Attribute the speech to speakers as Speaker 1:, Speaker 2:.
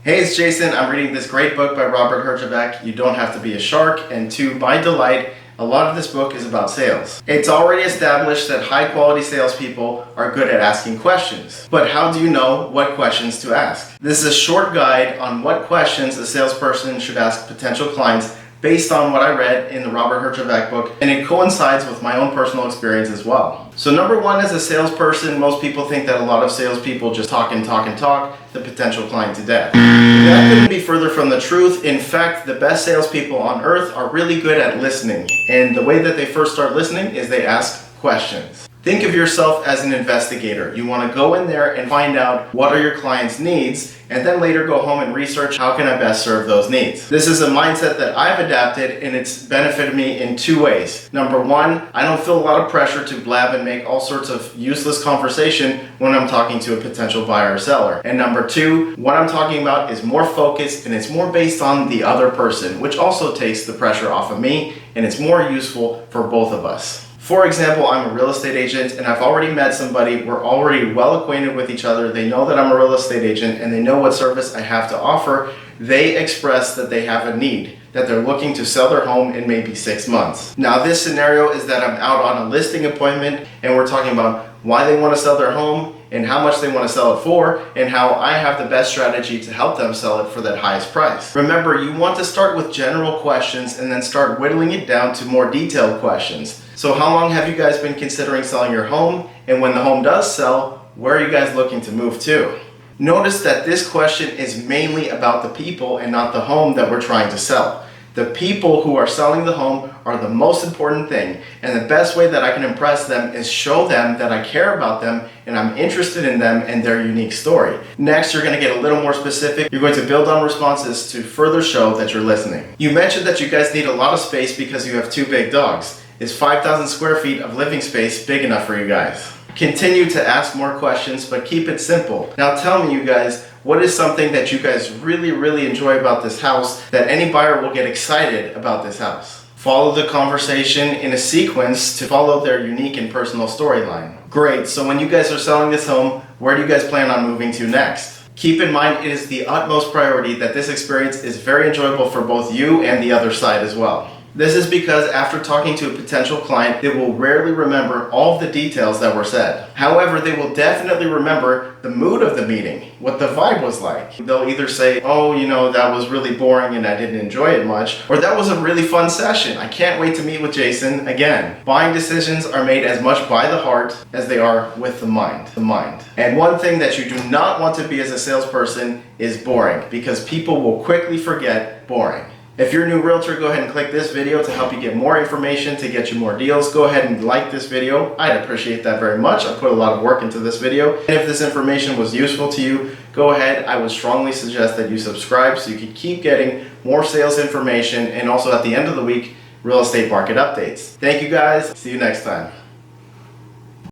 Speaker 1: Hey, it's Jason. I'm reading this great book by Robert Herjavec, You Don't Have to Be a Shark, and to my delight, a lot of this book is about sales. It's already established that high-quality salespeople are good at asking questions. But how do you know what questions to ask? This is a short guide on what questions a salesperson should ask potential clients based on what I read in the Robert Herjavec book, and it coincides with my own personal experience as well. So number one, as a salesperson, most people think that a lot of salespeople just talk the potential client to death. That couldn't be further from the truth. In fact, the best salespeople on earth are really good at listening, and the way that they first start listening is they ask questions. Think of yourself as an investigator. You want to go in there and find out what are your clients' needs, and then later go home and research how can I best serve those needs. This is a mindset that I've adapted, and it's benefited me in two ways. Number one, I don't feel a lot of pressure to blab and make all sorts of useless conversation when I'm talking to a potential buyer or seller. And number two, what I'm talking about is more focused and it's more based on the other person, which also takes the pressure off of me, and it's more useful for both of us. For example, I'm a real estate agent and I've already met somebody. We're already well acquainted with each other. They know that I'm a real estate agent and they know what service I have to offer. They express that they have a need, that they're looking to sell their home in maybe 6 months. Now this scenario is that I'm out on a listing appointment and we're talking about why they want to sell their home and how much they want to sell it for, and how I have the best strategy to help them sell it for that highest price. Remember, you want to start with general questions and then start whittling it down to more detailed questions. So how long have you guys been considering selling your home? And when the home does sell, where are you guys looking to move to? Notice that this question is mainly about the people and not the home that we're trying to sell. The people who are selling the home are the most important thing, and the best way that I can impress them is show them that I care about them and I'm interested in them and their unique story. Next, you're going to get a little more specific. You're going to build on responses to further show that you're listening. You mentioned that you guys need a lot of space because you have 2 big dogs. Is 5,000 square feet of living space big enough for you guys? Continue to ask more questions, but keep it simple. Now tell me, you guys, what is something that you guys really enjoy about this house that any buyer will get excited about this house? Follow the conversation in a sequence to follow their unique and personal storyline. Great, so when you guys are selling this home, where do you guys plan on moving to next? Keep in mind, it is the utmost priority that this experience is very enjoyable for both you and the other side as well. This is because after talking to a potential client, they will rarely remember all of the details that were said. However, they will definitely remember the mood of the meeting, what the vibe was like. They'll either say, oh, that was really boring and I didn't enjoy it much, or that was a really fun session. I can't wait to meet with Jason again. Buying decisions are made as much by the heart as they are with the mind. And one thing that you do not want to be as a salesperson is boring, because people will quickly forget boring. If you're a new realtor, go ahead and click this video to help you get more information, to get you more deals. Go ahead and like this video. I'd appreciate that very much. I put a lot of work into this video. And if this information was useful to you, go ahead. I would strongly suggest that you subscribe so you can keep getting more sales information, and also at the end of the week, real estate market updates. Thank you guys. See you next time.